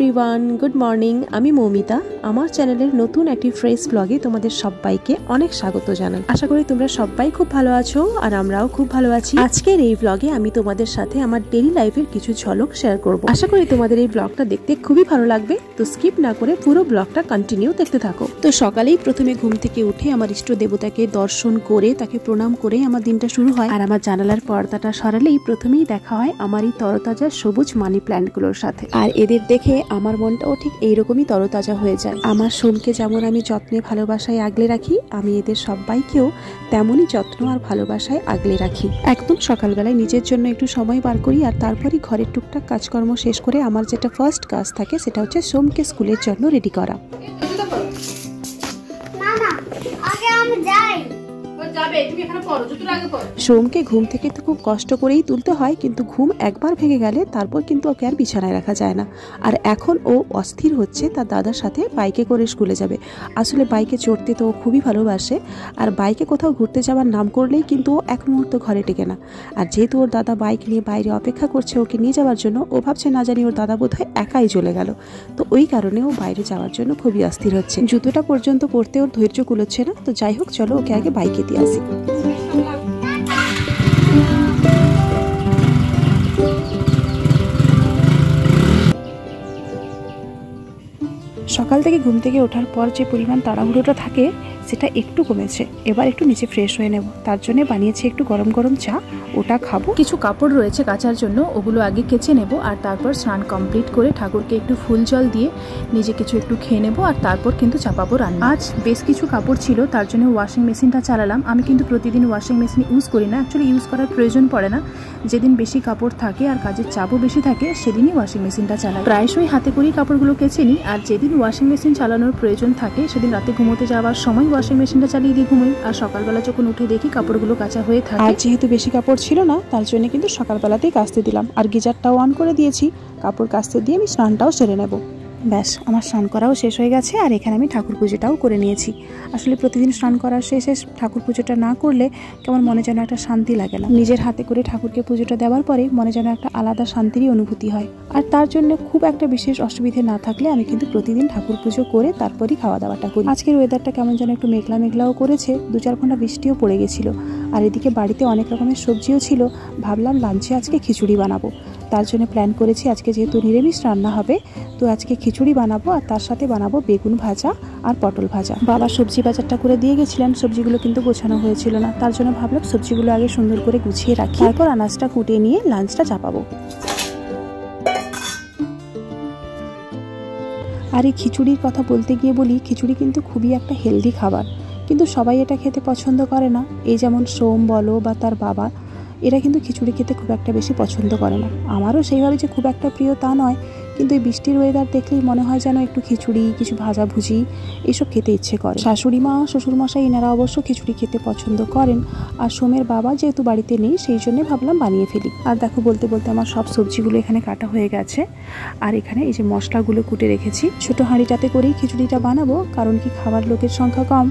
Everyone, good morning. আমি মৌমিতা। আমার চ্যানেলের নতুন একটি ফ্রেশ ব্লগে তোমাদের সবাইকে অনেক স্বাগত জানাই। আশা করি তোমরা সবাই খুব ভালো আছো আর আমরাও খুব ভালো আছি। আজকের এই ব্লগে আমি তোমাদের সাথে আমার ডেইলি লাইফের কিছু ঝলক শেয়ার করব। আশা করি তোমাদের এই ব্লগটা দেখতে খুবই ভালো লাগবে, তো স্কিপ না করে পুরো ব্লগটা কন্টিনিউ দেখতে থাকো। তো সকালেই প্রথমে ঘুম থেকে উঠে আমার ইষ্ট দেবতাকে দর্শন করে তাকে প্রণাম করে আমার দিনটা শুরু হয়। আর আমার জানালার পর্দাটা সরালেই প্রথমেই দেখা হয় আমার এই তরতাজা সবুজ মানি প্ল্যান্টগুলোর সাথে। আর এদের দেখে আমার মনটাও ঠিক এইরকমই তরতাজা হয়ে যায়। আমার সোমকে যেমন আমি যত্নে ভালোবাসায় আগলে রাখি, আমি এদের সবাইকেও তেমনই যত্ন আর ভালোবাসায় আগলে রাখি। একদম সকালবেলায় নিজের জন্য একটু সময় বার করি, আর তারপরই ঘরের টুকটাক কাজকর্ম শেষ করে আমার যেটা ফার্স্ট কাজ থাকে সেটা হচ্ছে সোমকে স্কুলের জন্য রেডি করা। সোমকে ঘুম থেকে তো খুব কষ্ট করেই তুলতে হয়, কিন্তু ঘুম একবার ভেঙে গেলে তারপর কিন্তু ওকে আর বিছানায় রাখা যায় না। আর এখন ও অস্থির হচ্ছে তার দাদার সাথে বাইকে করে স্কুলে যাবে। আসলে বাইকে চড়তে তো ও খুবই ভালোবাসে, আর বাইকে কোথাও ঘুরতে যাওয়ার নাম করলেই কিন্তু ও এক মুহূর্ত ঘরে টেকে না। আর যেহেতু ওর দাদা বাইক নিয়ে বাইরে অপেক্ষা করছে ওকে নিয়ে যাওয়ার জন্য, ও ভাবছে না জানি ওর দাদা বোধহয় একাই চলে গেল। তো ওই কারণে ও বাইরে যাওয়ার জন্য খুবই অস্থির হচ্ছে। জুতোটা পর্যন্ত পরতে ওর ধৈর্য কুলোচ্ছে না। তো যাই হোক, চলো ওকে আগে বাইকে দিয়ে আসি। সকাল থেকে ঘুম থেকে ওঠার পর যে পরিমাণ তাড়াহুড়োটা থাকে সেটা একটু কমেছে। এবার একটু নিচে ফ্রেশ হয়ে নেব, তার জন্য বানিয়েছি একটু গরম গরম চা, ওটা খাবো। কিছু কাপড় রয়েছে কাচার জন্য, ওগুলো আগে কেচে নেব, আর তারপর স্নান কমপ্লিট করে ঠাকুরকে একটু ফুল জল দিয়ে নিজে কিছু একটু খেয়ে নেব, আর তারপর কিন্তু চাপাবো রান্না। আজ বেশ কিছু কাপড় ছিল, তার জন্য ওয়াশিং মেশিনটা চালালাম। আমি কিন্তু প্রতিদিন ওয়াশিং মেশিন ইউজ করি না, অ্যাকচুয়ালি ইউজ করার প্রয়োজন পড়ে না। যেদিন বেশি কাপড় থাকে আর কাজের চাপও বেশি থাকে সেদিনই ওয়াশিং মেশিনটা চালাই। প্রায়শই হাতে করেই কাপড়গুলো কেচে নিই, আর যেদিন ওয়াশিং মেশিন চালানোর প্রয়োজন থাকে সেদিন রাতে ঘুমোতে যাওয়ার সময় ওয়াশিং মেশিনটা চালিয়ে দিয়ে ঘুমোই, আর সকালবেলা যখন উঠে দেখি কাপড়গুলো কাঁচা হয়ে থাকে। আর যেহেতু বেশি কাপড় ছিল না তার জন্য কিন্তু সকালবেলাতেই কাচতে দিলাম, আর গিজারটাও অন করে দিয়েছি। কাপড় কাচতে দিয়ে আমি স্নানটাও সেরে নেব। ব্যাস, আমার স্নান করাও শেষ হয়ে গেছে, আর এখানে আমি ঠাকুর পুজোটাও করে নিয়েছি। আসলে প্রতিদিন স্নান করার শেষে ঠাকুর পুজোটা না করলে কেমন মনে যেন একটা শান্তি লাগে না। নিজের হাতে করে ঠাকুরকে পুজোটা দেওয়ার পরে মনে যেন একটা আলাদা শান্তিরই অনুভূতি হয়। আর তার জন্য খুব একটা বিশেষ অসুবিধে না থাকলে আমি কিন্তু প্রতিদিন ঠাকুর পুজো করে তারপরই খাওয়া দাওয়াটা করি। আজকের ওয়েদারটা কেমন যেন একটু মেঘলা মেঘলাও করেছে, 2-4 ঘন্টা বৃষ্টিও পড়ে গেছিল। আর এদিকে বাড়িতে অনেক রকমের সবজিও ছিল, ভাবলাম লাঞ্চে আজকে খিচুড়ি বানাবো। তার জন্য প্ল্যান করেছি আজকে যেহেতু নিরামিষ রান্না হবে, তো আজকে খিচুড়ি বানাবো, আর তার সাথে বানাবো বেগুন ভাজা আর পটল ভাজা। বাবা সবজি বাজারটা করে দিয়ে গেছিলেন, সবজিগুলো কিন্তু গোছানো হয়েছিল না, তার জন্য ভাবলাম সবজিগুলো আগে সুন্দর করে গুছিয়ে রাখি, তারপর আনাজটা কুটে নিয়ে লাঞ্চটা চাপাবো। আর এই খিচুড়ির কথা বলতে গিয়ে বলি, খিচুড়ি কিন্তু খুবই একটা হেলদি খাবার, কিন্তু সবাই এটা খেতে পছন্দ করে না। এই যেমন সোম বলো বা তার বাবা, এরা কিন্তু খিচুড়ি খেতে খুব একটা বেশি পছন্দ করে না। আমারও সেইভাবে যে খুব একটা প্রিয় তা নয়, কিন্তু এই বৃষ্টির ওয়েদার দেখলেই মনে হয় যেন একটু খিচুড়ি, কিছু ভাজাভুজি এইসব খেতে ইচ্ছে করে। শাশুড়ি মা, শ্বশুরমশাই এনারা অবশ্য খিচুড়ি খেতে পছন্দ করেন, আর সোমের বাবা যেহেতু বাড়িতে নেই সেই জন্য ভাবলাম বানিয়ে ফেলি। আর দেখো, বলতে বলতে আমার সব সবজিগুলো এখানে কাটা হয়ে গেছে, আর এখানে এই যে মশলাগুলো কুটে রেখেছি। ছোট হাঁড়িটাতে করেই খিচুড়িটা বানাবো, কারণ কি খাবার লোকের সংখ্যা কম,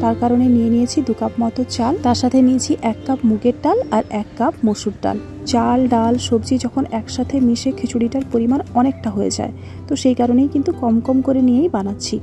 তার কারণে নিয়ে নিয়েছি 2 কাপ মতো চাল, তার সাথে নিয়েছি 1 কাপ মুগের ডাল আর 1 কাপ মসুর ডাল। চাল, ডাল, সবজি যখন একসাথে মিশে খিচুড়িটার পরিমাণ অনেকটা হয়ে যায়, তো সেই কারণেই কিন্তু কম কম করে নিয়েই বানাচ্ছি,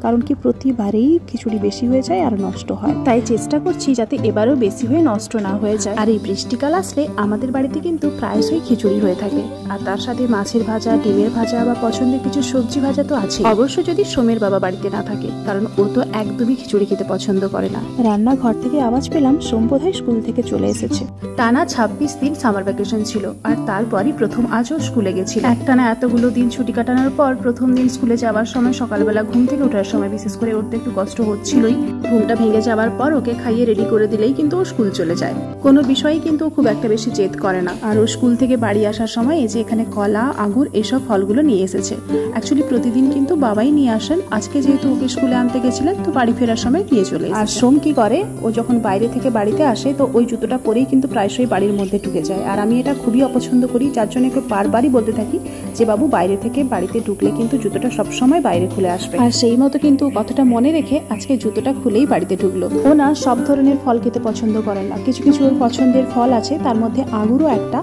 কারণ কি প্রতিবারেই খিচুড়ি বেশি হয়ে যায় আর নষ্ট হয়। তাই চেষ্টা করছি যাতে এবারও বেশি হয়ে নষ্ট না হয়ে যায়। আর এই বৃষ্টিকাল আসলে আমাদের বাড়িতে কিন্তু প্রায়শই খিচুড়ি হয়ে থাকে, আর তার সাথে মাছের ভাজা, ডিমের ভাজা বা পছন্দের কিছু সবজি ভাজা তো আছে, অবশ্য যদি সোমের বাবা বাড়িতে না থাকে, কারণ ও তো একদমই খিচুড়ি খেতে পছন্দ করে না। রান্নাঘর থেকে আওয়াজ পেলাম সোম বোধহয় স্কুল থেকে চলে এসেছে। টানা 26 দিন সামার ভ্যাকেশন ছিল, আর তারপরই প্রথম আজও স্কুলে গেছিল। একটানা এতগুলো দিন ছুটি কাটানোর পর প্রথম দিন স্কুলে যাওয়ার সময় সকালবেলা ঘুম থেকে ওঠার সময় বিশেষ করে উঠতে একটু কষ্ট হচ্ছিলই। ঘুমটা ভেঙে যাওয়ার পর ওকে খাইয়ে রেডি করে দিলেই কিন্তু ও স্কুল চলে যায়। কোনো বিষয়ই কিন্তু খুব একটা বেশি জেদ করে না। আর ও স্কুল থেকে বাড়ি আসার সময় এই যে এখানে কলা, আঙুর এসব ফলগুলো নিয়ে এসেছে। অ্যাকচুয়ালি প্রতিদিন কিন্তু বাবাই নিয়ে আসেন, আজকে যেহেতু ওকে স্কুলে আনতে গেছিলেন তো বাড়ি ফেরার সময় নিয়ে চলে এসেছে। আর সোম কি করে, ও যখন বাইরে থেকে বাড়িতে আসে তো ওই জুতোটা পরেই কিন্তু প্রায়শই বাড়ির মধ্যে ঢুকে যায়, আর আমি এটা খুবই অপছন্দ করি, যার জন্য একটু বারবারই বলতে থাকি যে বাবু বাইরে থেকে বাড়িতে ঢুকলে কিন্তু জুতোটা সবসময় বাইরে খুলে আসবে। আর সেই মতো কিন্তু কথাটা মনে রেখে আজকে জুতোটা খুলেই বাড়িতে ঢুকলো। ও না সব ধরনের ফল খেতে পছন্দ করে না, কিছু কিছু ওর পছন্দের ফল আছে, তার মধ্যে আঙুরও একটা।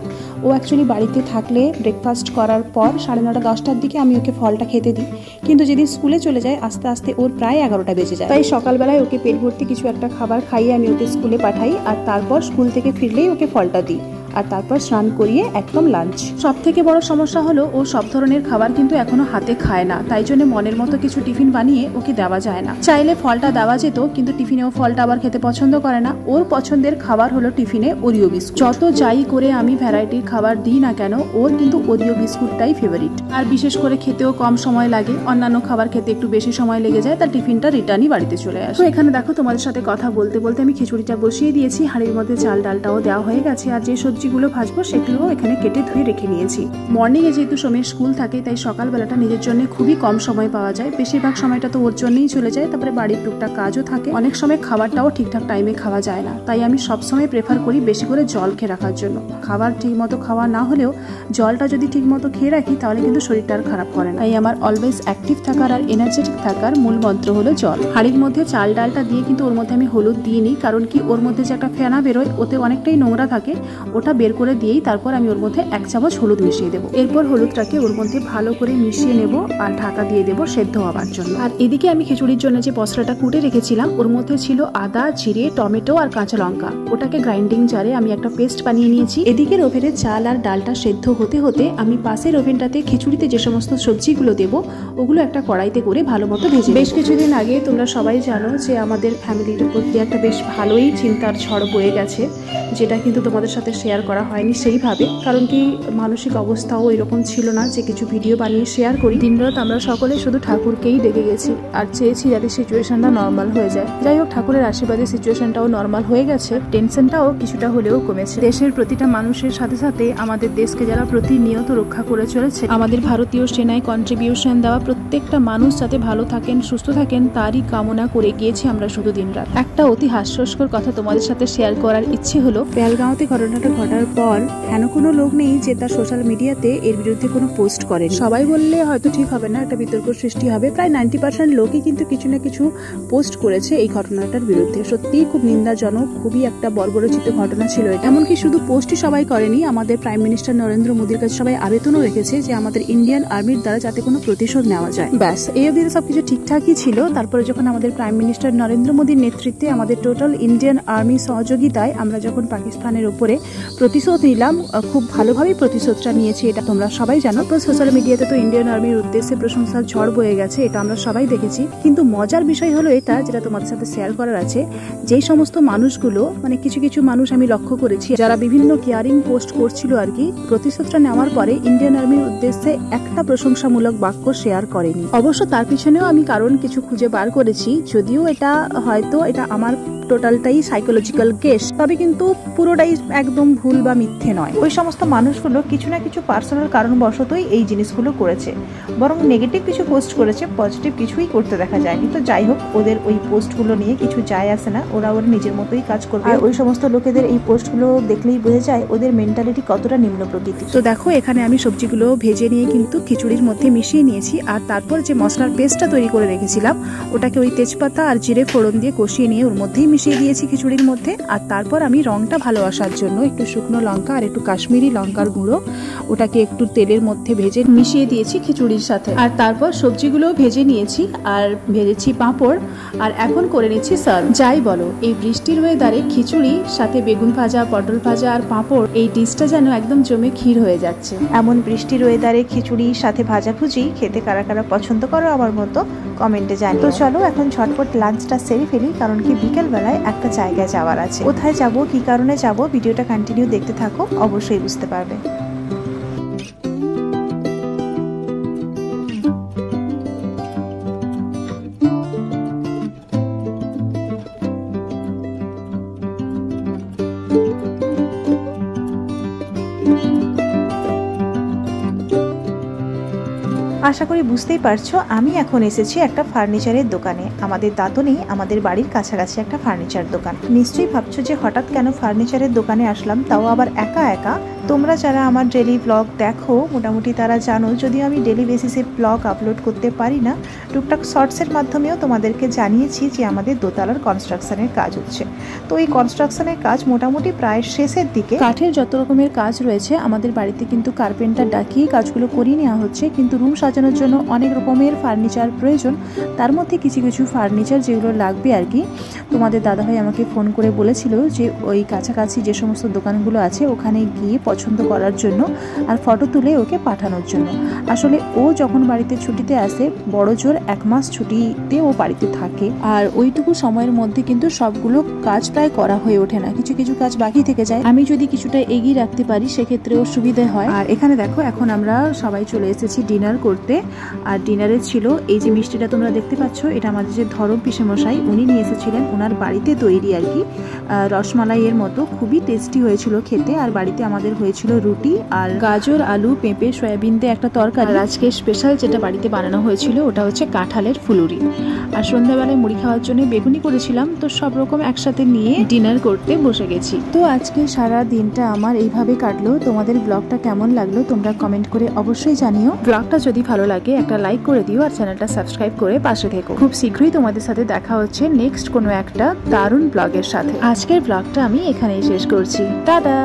ও অ্যাকচুয়ালি বাড়িতে থাকলে ব্রেকফাস্ট করার পর 9:30 10টার দিকে আমি ওকে ফলটা খেতে দিই, কিন্তু যেদিন স্কুলে চলে যায় আস্তে আস্তে ওর প্রায় 11টা বেজে যায়। তাই সকালবেলায় ওকে পেট ভর্তি কিছু একটা খাবার খাইয়ে আমি ওকে স্কুলে পাঠাই, আর তারপর স্কুল থেকে ফিরলেই ওকে ফলটা দিই, আর তারপর স্নান করিয়ে একদম লাঞ্চ। সব থেকে বড় সমস্যা হলো ও সব ধরনের খাবার কিন্তু এখনো হাতে খায় না, তাই জন্য মনের মতো কিছু টিফিন বানিয়ে ওকে দেওয়া যায় না। চাইলে ফলটা দেওয়া যেত, কিন্তু টিফিনেও ফলটা আবার খেতে পছন্দ করে না। ওর পছন্দের খাবার হলো টিফিনে ওরিও বিস্কুট। যত যাই করে আমি ভ্যারাইটির খাবার দিই না কেন, ওর কিন্তু ওরিও বিস্কুটটাই ফেভারিট। আর বিশেষ করে খেতেও কম সময় লাগে, অন্যান্য খাবার খেতে একটু বেশি সময় লেগে যায়, তার টিফিনটা রিটার্নই বাড়িতে চলে আসে। তো এখানে দেখো তোমাদের সাথে কথা বলতে বলতে আমি খিচুড়িটা বসিয়ে দিয়েছি, হাঁড়ির মধ্যে চাল ডালটাও দেওয়া হয়ে গেছে, আর যে সবজিগুলো ভাজবো সেগুলো এখানে কেটে ধুয়ে রেখে নিয়েছি। মর্নিংয়ে যেহেতু সোমের স্কুল থাকে, তাই সকালবেলাটা নিজের জন্য খুবই কম সময় পাওয়া যায়, বেশিরভাগ সময়টা তো ওর জন্যই চলে যায়। তারপরে বাড়ির টুকটাক কাজও থাকে, অনেক সময় খাবারটাও ঠিকঠাক টাইমে খাওয়া যায় না, তাই আমি সবসময় প্রেফার করি বেশি করে জল খেয়ে রাখার জন্য। খাবার ঠিক মতো খাওয়া না হলেও জলটা যদি ঠিক মতো খেয়ে রাখি তাহলে কিন্তু শরীরটা আর খারাপ করে না। তাই আমার অলওয়েজ অ্যাক্টিভ থাকার আর এনার্জেটিক থাকার মূল মন্ত্র হলো জল। হাঁড়ির মধ্যে চাল ডালটা দিয়ে কিন্তু ওর মধ্যে আমি হলুদ দিইনি, কারণ কি ওর মধ্যে যে একটা ফেনা বেরোয় ওতে অনেকটাই নোংরা থাকে, ওটা বের করে দিয়েই তারপর আমি ওর মধ্যে 1 চামচ হলুদ মিশিয়ে দেবো। এরপর হলুদটাকে ওর মধ্যে ভালো করে মিশিয়ে নেব আর ঢাকা দিয়ে দেবো সেদ্ধ হওয়ার জন্য। আর এদিকে আমি খিচুড়ির জন্য যে মশলাটা কুটে রেখেছিলাম, ওর মধ্যে ছিল আদা, জিরে, টমেটো আর কাঁচা লঙ্কা। ওটাকে গ্রাইন্ডিং জারে আমি একটা পেস্ট বানিয়ে নিয়েছি। এদিকের ওভেনে চাল আর ডালটা সেদ্ধ হতে হতে আমি পাশের ওভেনটাতে খিচুড়িতে যে সমস্ত সবজিগুলো দেবো ওগুলো একটা কড়াইতে করে ভালো মতো ভেজে। বেশ কিছুদিন আগে তোমরা সবাই জানো যে আমাদের ফ্যামিলির উপর দিয়ে একটা বেশ ভালোই চিন্তার ঝড় বয়ে গেছে, যেটা কিন্তু তোমাদের সাথে শেয়ার করা হয়নি সেইভাবে, কারণ কি মানসিক অবস্থাও এরকম ছিল না যে কিছু ভিডিও বানিয়ে শেয়ার করি। দিনরাত আমরা সকলে শুধু ঠাকুরকেই ডেকে গেছি আর চেয়েছি যাতে সিচুয়েশনটা নর্মাল হয়ে যায়। যাই হোক, ঠাকুরের আশীর্বাদে সিচুয়েশনটাও নর্মাল হয়ে গেছে, টেনশনটাও কিছুটা হলেও কমেছে। দেশের প্রতিটা মানুষের সাথে সাথে আমাদের দেশকে যারা প্রতিনিয়ত রক্ষা করে চলেছে, আমাদের ভারতীয় সেনায় কন্ট্রিবিউশন দেওয়া প্রত্যেকটা মানুষ যাতে ভালো থাকেন, সুস্থ থাকেন, তারই কামনা করে গিয়েছি আমরা শুধু দিনরাত। একটা অতি হাস্যস্কর কথা তোমাদের সাথে শেয়ার করার ইচ্ছে হলো, পেহেলগাঁওতে ঘটনাটা ঘটার পর হেন কোনো লোক নেই যে তার সোশ্যাল মিডিয়াতে এর বিরুদ্ধে কোনো পোস্ট করে। সবাই বললে হয়তো ঠিক হবে না, একটা বিতর্ক সৃষ্টি হবে। প্রায় 90% লোকই কিন্তু কিছু না কিছু পোস্ট করেছে এই ঘটনাটার বিরুদ্ধে। সত্যিই খুব নিন্দাজনক, খুবই একটা বর্বরচিত ঘটনা ছিল এটা। এমনকি শুধু পোস্টই সবাই করেনি, আমাদের প্রাইম মিনিস্টার নরেন্দ্র মোদীর কাছে সবাই আবেদনও রেখেছে যে আমাদের ইন্ডিয়ান আর্মির দ্বারা যাতে কোনো প্রতিশোধ নেওয়া যায়। ব্যাস, এই অবধি সবকিছু ঠিকঠাকই ছিল। তারপরে যখন আমাদের প্রাইম মিনিস্টার নরেন্দ্র মোদীর নেতৃত্বে আমাদের টোটাল ইন্ডিয়ান আর্মি সহযোগিতায় আমরা যখন পাকিস্তানের উপরে প্রতিশোধ নিলাম, খুব ভালোভাবেই প্রতিশোধটা নিয়েছি, এটা তোমরা সবাই জানো। তো সোশ্যাল মিডিয়াতে তো ইন্ডিয়ান আর্মির উদ্দেশ্যে প্রশংসার ঝড় বয়ে গেছে, এটা আমরা সবাই দেখেছি। কিন্তু মজার বিষয় হলো এটা, যেটা তোমাদের সাথে শেয়ার করার আছে, যেই সমস্ত মানুষগুলো মানে কিছু কিছু মানুষ আমি লক্ষ্য করেছি যারা বিভিন্ন কেয়ারিং পোস্ট করছিল আর কি, প্রতিশোধটা নেওয়ার পরে ইন্ডিয়ান আর্মির উদ্দেশ্যে একটা প্রশংসামূলক বাক্য শেয়ার করেনি। অবশ্য তার পিছনেও আমি কারণ কিছু খুঁজে বার করেছি, যদিও এটা হয়তো এটা আমার টোটালটাই সাইকোলজিক্যাল কেস, তবে কিন্তু পুরোটাই একদম ভুল বা মিথ্যে নয়। ওই সমস্ত মানুষগুলো কিছু না কিছু পার্সোনাল কারণবশতই এই জিনিসগুলো করেছে, বরং নেগেটিভ কিছু পোস্ট করেছে, পজিটিভ কিছুই করতে দেখা যায়নি। তো যাই হোক, ওদের ওই পোস্টগুলো নিয়ে কিছু যায় আসে না, ওরা ওর নিজের মতোই কাজ করবে। আর ওই সমস্ত লোকেদের এই পোস্টগুলো দেখলেই বোঝা যায় ওদের মেন্টালিটি কতটা নিম্ন প্রকৃতির। তো দেখো, এখানে আমি সবজিগুলো ভেজে নিয়ে কিন্তু খিচুড়ির মধ্যে মিশিয়ে নিয়েছি, আর তারপর যে মশলার পেস্টটা তৈরি করে রেখেছিলাম ওটাকে ওই তেজপাতা আর জিরে ফোড়ন দিয়ে কষিয়ে নিয়ে ওর মধ্যেই মিশিয়ে দিয়েছি খিচুড়ির মধ্যে। আর তারপর আমি রংটা ভালো আসার জন্য একটু শুকনো লঙ্কা আর একটু কাশ্মীরি লঙ্কার গুঁড়ো ওটাকে একটু তেলের মধ্যে ভেজে মিশিয়ে দিয়েছি খিচুড়ির সাথে। আর তারপর সবজিগুলো ভেজে নিয়েছি আর ভেজেছি পাঁপড়, আর এখন করে নিচ্ছি সার্ভ। যাই বলো, এই বৃষ্টির ওয়েদারে খিচুড়ি সাথে বেগুন ভাজা, পটল ভাজা আর পাঁপড়, এই ডিশটা যেন একদম জমে ক্ষীর হয়ে যাচ্ছে। এমন বৃষ্টির ওয়েদারে খিচুড়ি সাথে ভাজাভুজি খেতে কারা কারা পছন্দ করো আমার মতো কমেন্টে জানিও। তো চলো এখন ঝটপট লাঞ্চটা সেরে ফেলি, কারণ কি বিকেল বেলায় একটা জায়গায় যাওয়ার আছে। কোথায় যাব, কি কারণে যাব, ভিডিওটা কন্টিনিউ দেখতে থাকো, অবশ্যই বুঝতে পারবে। আশা করি বুঝতেই পারছো আমি এখন এসেছি একটা ফার্নিচারের দোকানে। আমাদের দাঁতনেই আমাদের বাড়ির কাছাকাছি একটা ফার্নিচার দোকান। নিশ্চয়ই ভাবছো যে হঠাৎ কেন ফার্নিচারের দোকানে আসলাম, তাও আবার একা একা। তোমরা যারা আমার ডেলি ব্লগ দেখো মোটামুটি তারা জানো, যদিও আমি ডেলি বেসিসে ব্লগ আপলোড করতে পারি না, টুকটাক শর্টসের মাধ্যমেও তোমাদেরকে জানিয়েছি যে আমাদের দোতলার কনস্ট্রাকশনের কাজ হচ্ছে। তো এই কনস্ট্রাকশনের কাজ মোটামুটি প্রায় শেষের দিকে। কাঠের যত রকমের কাজ রয়েছে আমাদের বাড়িতে কিন্তু কার্পেন্টার ডাকিয়ে কাজগুলো করিয়ে নেওয়া হচ্ছে, কিন্তু রুম সাজানোর জন্য অনেক রকমের ফার্নিচার প্রয়োজন। তার মধ্যে কিছু কিছু ফার্নিচার যেগুলো লাগবে আর কি, তোমাদের দাদাভাই আমাকে ফোন করে বলেছিল যে ওই কাছাকাছি যে সমস্ত দোকানগুলো আছে ওখানে গিয়ে পছন্দ করার জন্য আর ফটো তুলে ওকে পাঠানোর জন্য। আসলে ও যখন বাড়িতে ছুটিতে আসে, বড় জোর 1 মাস ছুটিতে ও বাড়িতে থাকে, আর ওইটুকু সময়ের মধ্যে কিন্তু সবগুলো কাজ প্রায় করা হয়ে ওঠে না, কিছু কিছু কাজ বাকি থেকে যায়। আমি যদি কিছুটা এগিয়ে রাখতে পারি সেক্ষেত্রে ওর সুবিধা হয়। আর এখানে দেখো এখন আমরা সবাই চলে এসেছি ডিনার করতে। আর ডিনারে ছিল এই যে মিষ্টিটা তোমরা দেখতে পাচ্ছ, এটা আমাদের যে ধরম পিসেমশাই উনি নিয়ে এসেছিলেন, ওনার বাড়িতে তৈরি আর কি, রসমালাইয়ের মতো, খুবই টেস্টি হয়েছিল খেতে। আর বাড়িতে আমাদের হয়েছিল রুটি আর গাজর আলু পেঁপে সয়াবিন দিয়ে একটা তরকারি। আর আজকে স্পেশাল যেটা বাড়িতে বানানো হয়েছিল ওটা হচ্ছে কাঁঠালের ফুলুরি। আর সন্ধ্যাবেলায় মুড়ি খাওয়ার জন্য বেগুনি করেছিলাম। তো সব রকম একসাথে নিয়ে ডিনার করতে বসে গেছি। তো আজকে সারা দিনটা আমার এইভাবে কাটলো। তোমাদের ব্লগটা কেমন লাগলো তোমরা কমেন্ট করে অবশ্যই জানিও। ব্লগটা যদি ভালো লাগে একটা লাইক করে দিও আর চ্যানেলটা সাবস্ক্রাইব করে পাশে থেকো। খুব শীঘ্রই তোমাদের সাথে দেখা হচ্ছে নেক্সট কোনো একটা দারুণ ব্লগের সাথে। আজকের ব্লগটা আমি এখানেই শেষ করছি। টাটা।